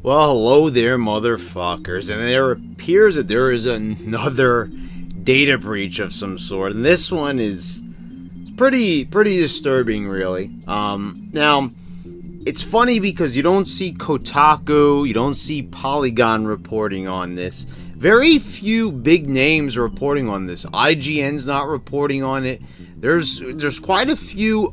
Well, hello there, motherfuckers. And there appears that there is another data breach of some sort, and this one is pretty disturbing, really. Now, it's funny because you don't see Kotaku, you don't see Polygon reporting on this. Very few big names reporting on this. IGN's not reporting on it. There's quite a few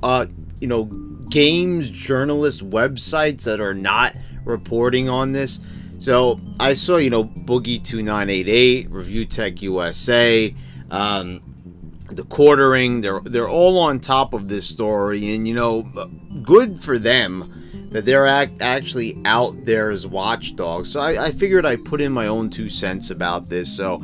games journalist websites that are not reporting on this. So I saw Boogie 2988, Review Tech USA, the Quartering. They're all on top of this story, and good for them that they're actually out there as watchdogs. So I figured I'd put in my own 2 cents about this. So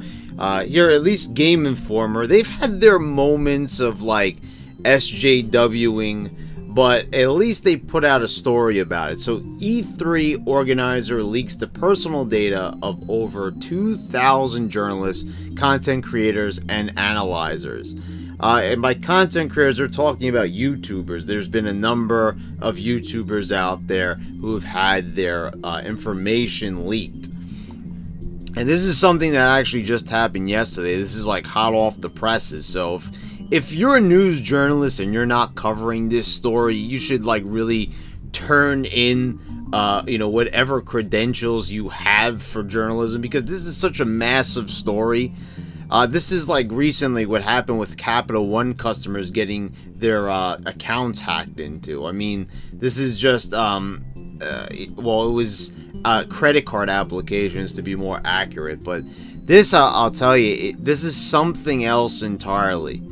here, at least Game Informer, they've had their moments of like SJWing, but at least they put out a story about it. So E3 organizer leaks the personal data of over 2,000 journalists, content creators, and analyzers. And by content creators, they're talking about YouTubers. There's been a number of YouTubers out there who have had their information leaked. And this is something that actually just happened yesterday. This is like hot off the presses. So if you're a news journalist and you're not covering this story, you should like really turn in whatever credentials you have for journalism, because this is such a massive story. This is like recently what happened with Capital One customers getting their accounts hacked into. I mean, this is just it was credit card applications, to be more accurate, but this I'll tell you, this is something else entirely.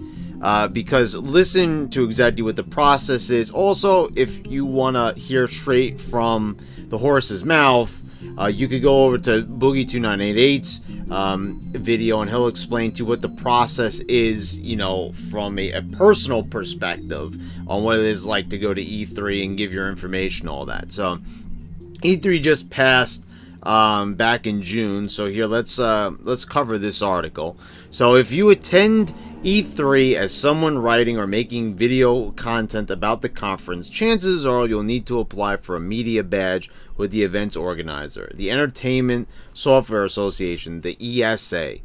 Because listen to exactly what the process is. Also, if you want to hear straight from the horse's mouth, you could go over to Boogie 2988's video, and he'll explain to you what the process is, from a personal perspective on what it is like to go to E3 and give your information, all that. So E3 just passed back in June, so here let's cover this article. So if you attend E3 as someone writing or making video content about the conference, chances are you'll need to apply for a media badge with the event's organizer, the Entertainment Software Association, the ESA.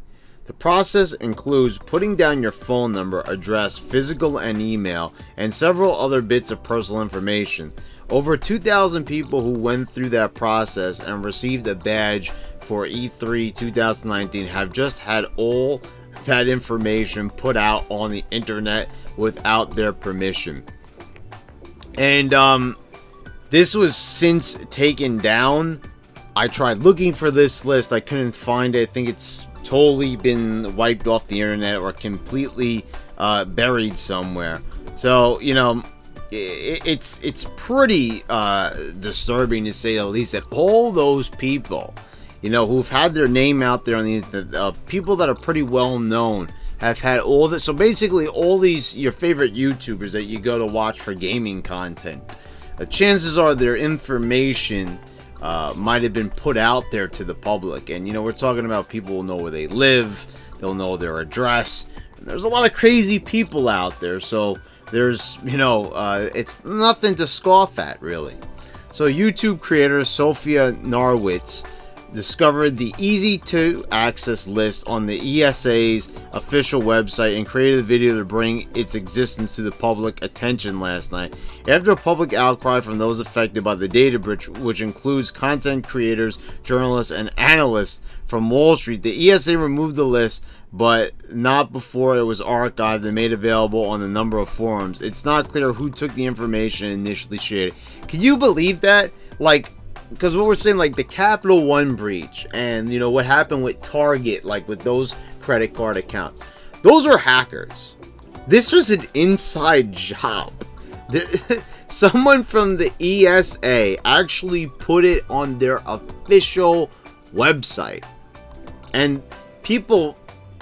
The process includes putting down your phone number, address, physical and email, and several other bits of personal information. Over 2,000 people who went through that process and received a badge for E3 2019 have just had all that information put out on the internet without their permission. And this was since taken down. I tried looking for this list. I couldn't find it. I think it's totally been wiped off the internet or completely buried somewhere. So, it's pretty disturbing, to say the least, that all those people, who've had their name out there on the internet, people that are pretty well known, have had all this. So basically, all these your favorite YouTubers that you go to watch for gaming content, chances are their information might have been put out there to the public. And we're talking about people who know where they live, they'll know their address. And there's a lot of crazy people out there, so there's it's nothing to scoff at, really. So YouTube creator Sophia Narwitz discovered the easy-to-access list on the ESA's official website and created a video to bring its existence to the public attention last night. After a public outcry from those affected by the data breach, which includes content creators, journalists, and analysts from Wall Street, the ESA removed the list, but not before it was archived and made available on a number of forums. It's not clear who took the information and initially shared it. Can you believe that? Because what we're saying, like the Capital One breach and, what happened with Target, like with those credit card accounts. Those are hackers. This was an inside job. Someone from the ESA actually put it on their official website. And people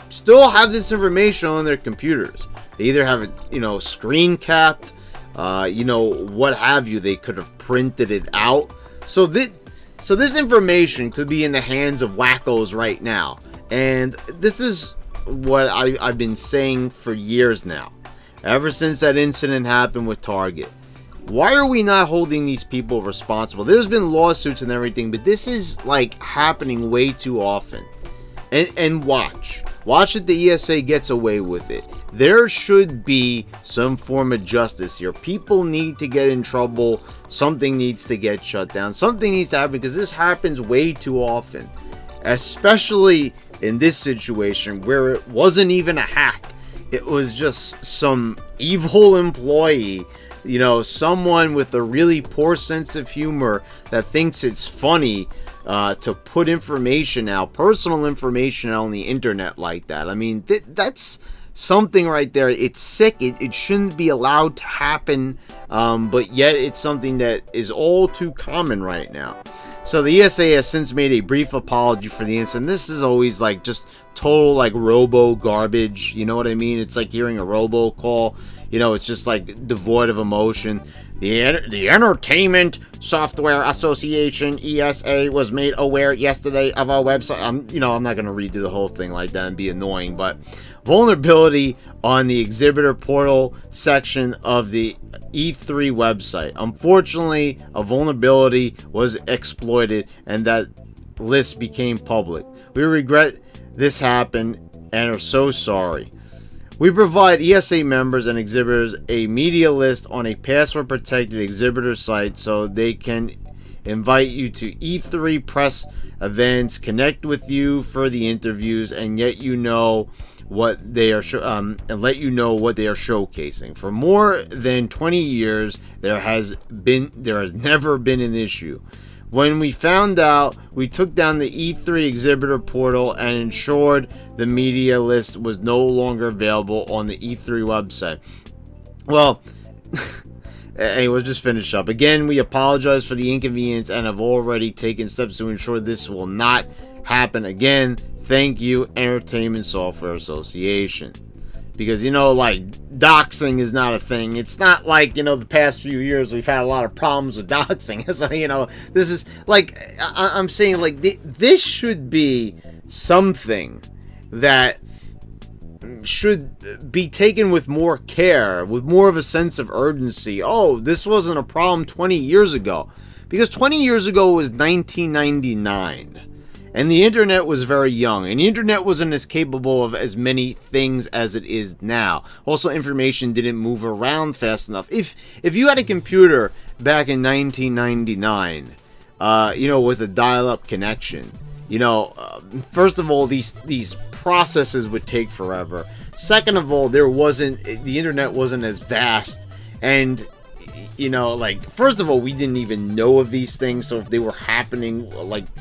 still have this information on their computers. They either have it, screen capped, what have you. They could have printed it out. So this information could be in the hands of wackos right now. And this is what I've been saying for years now. Ever since that incident happened with Target. Why are we not holding these people responsible? There's been lawsuits and everything, but this is like happening way too often. And watch if the ESA gets away with it. There should be some form of justice here. People need to get in trouble. Something needs to get shut down. Something needs to happen, because this happens way too often. Especially in this situation where it wasn't even a hack. It was just some evil employee, someone with a really poor sense of humor that thinks it's funny to put information out, personal information out on the internet like that. I mean, that's something right there. It's sick. It shouldn't be allowed to happen, but yet it's something that is all too common right now. So the ESA has since made a brief apology for the incident. This is always like just total like robo garbage. You know what I mean? It's like hearing a robo call. It's just like devoid of emotion. The Entertainment Software Association, ESA, was made aware yesterday of our website. I'm not going to redo the whole thing like that and be annoying, but vulnerability on the exhibitor portal section of the E3 website. Unfortunately, a vulnerability was exploited and that list became public. We regret this happened and are so sorry. We provide ESA members and exhibitors a media list on a password-protected exhibitor site so they can invite you to E3 press events, connect with you for the interviews, and let you know what they are showcasing. For more than 20 years, there has never been an issue. When we found out, we took down the E3 exhibitor portal and ensured the media list was no longer available on the E3 website. Well, anyway, just finish up. Again, we apologize for the inconvenience and have already taken steps to ensure this will not happen again. Thank you, Entertainment Software Association. Because, doxing is not a thing. It's not like, the past few years we've had a lot of problems with doxing. So, this is, like, I'm saying, like, this should be something that should be taken with more care, with more of a sense of urgency. Oh, this wasn't a problem 20 years ago. Because 20 years ago was 1999. And the internet was very young, and the internet wasn't as capable of as many things as it is now. Also, information didn't move around fast enough. If you had a computer back in 1999, with a dial-up connection, first of all, these processes would take forever. Second of all, the internet wasn't as vast, and first of all, we didn't even know of these things, so if they were happening,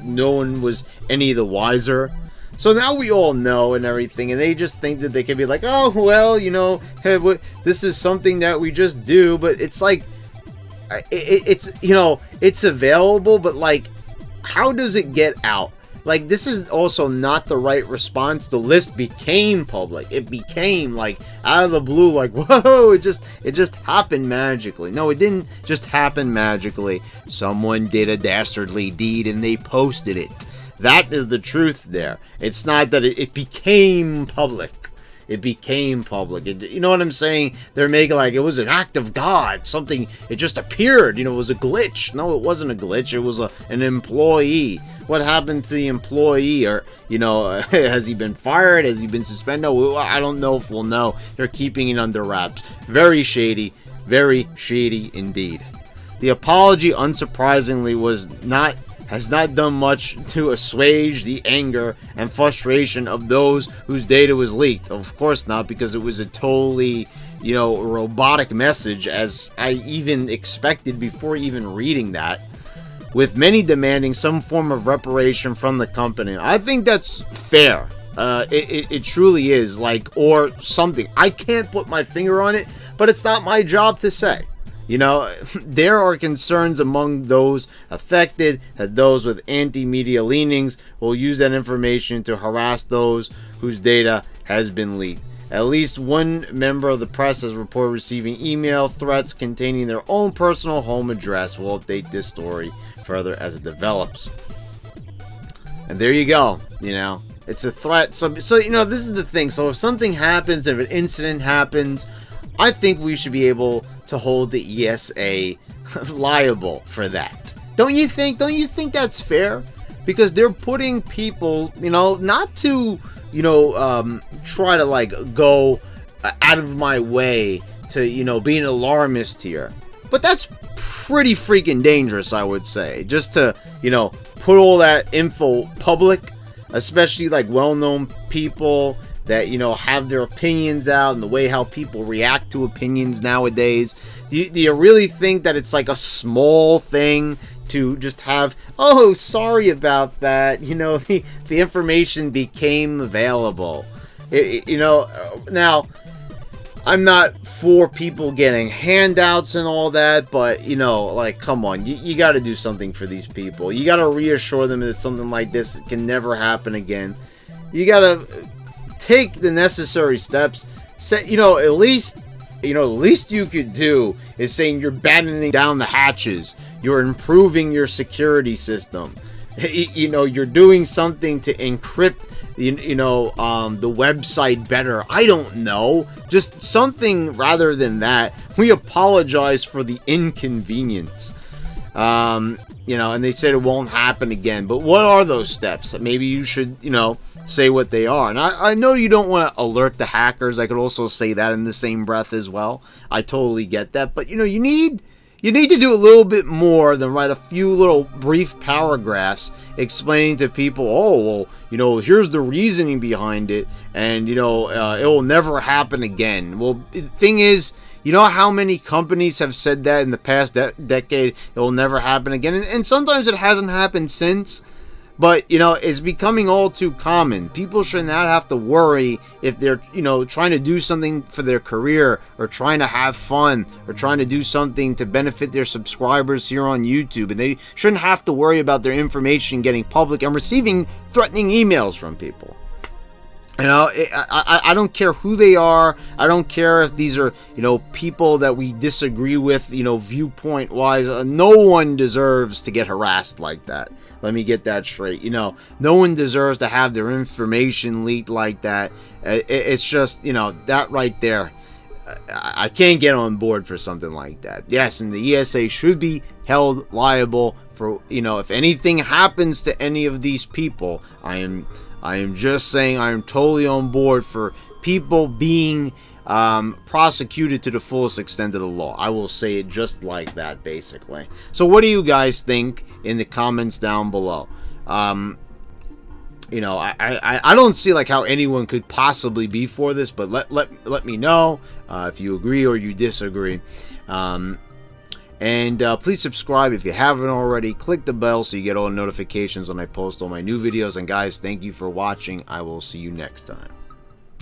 no one was any the wiser. So now we all know and everything, and they just think that they can be like, oh, well, hey, this is something that we just do, but it's like, it's available, but how does it get out? This is also not the right response. The list became public. It became, out of the blue, whoa, it just happened magically. No, it didn't just happen magically. Someone did a dastardly deed and they posted it. That is the truth there. It's not that it became public. It became public. You know what I'm saying? They're making it was an act of God. Something, it just appeared. It was a glitch. No, it wasn't a glitch. It was an employee. What happened to the employee? Or, has he been fired? Has he been suspended? No, I don't know if we'll know. They're keeping it under wraps. Very shady indeed. The apology, unsurprisingly, has not done much to assuage the anger and frustration of those whose data was leaked. Of course not, because it was a totally, robotic message, as I even expected before even reading that, with many demanding some form of reparation from the company. I think that's fair. It truly is, or something. I can't put my finger on it, but it's not my job to say. There are concerns among those affected that those with anti-media leanings will use that information to harass those whose data has been leaked. At least one member of the press has reported receiving email threats containing their own personal home address. We'll update this story further as it develops. And there you go. It's a threat. So this is the thing. So if something happens, if an incident happens, I think we should be able to hold the ESA liable for that. Don't you think? Don't you think that's fair? Because they're putting people, you know, not to, you know, try to like go out of my way to, you know, be an alarmist here. But that's pretty freaking dangerous, I would say. Just to, you know, put all that info public, especially like well-known people that, you know, have their opinions out and the way how people react to opinions nowadays. Do you really think that it's like a small thing to just have, oh, sorry about that, you know, the information became available? You know, now, I'm not for people getting handouts and all that, but, you know, like, come on, you got to do something for these people. You got to reassure them that something like this can never happen again. You got to take the necessary steps. Say, you know, at least you could do is saying you're battening down the hatches. You're improving your security system. You know, you're doing something to encrypt, you know, the website better. I don't know. Just something rather than that. We apologize for the inconvenience. You know, and they said it won't happen again. But what are those steps? Maybe you should, you know, say what they are. And I know you don't want to alert the hackers. I could also say that in the same breath as well. I totally get that. But, you know, you need to do a little bit more than write a few little brief paragraphs explaining to people, oh, well, you know, here's the reasoning behind it, and, you know, it will never happen again. Well, the thing is, you know how many companies have said that in the past decade, it will never happen again, and sometimes it hasn't happened since. But, you know, it's becoming all too common. People should not have to worry if they're, you know, trying to do something for their career or trying to have fun or trying to do something to benefit their subscribers here on YouTube. And they shouldn't have to worry about their information getting public and receiving threatening emails from people. You know, I don't care who they are. I don't care if these are, you know, people that we disagree with, you know, viewpoint-wise. No one deserves to get harassed like that. Let me get that straight. You know, no one deserves to have their information leaked like that. It's just, you know, that right there. I can't get on board for something like that. Yes, and the ESA should be held liable for, you know, if anything happens to any of these people. I am just saying I am totally on board for people being prosecuted to the fullest extent of the law. I will say it just like that, basically. So what do you guys think in the comments down below? You know, I don't see like how anyone could possibly be for this, but let me know if you agree or you disagree. And please subscribe if you haven't already. Click the bell so you get all the notifications when I post all my new videos. And guys, thank you for watching. I will see you next time.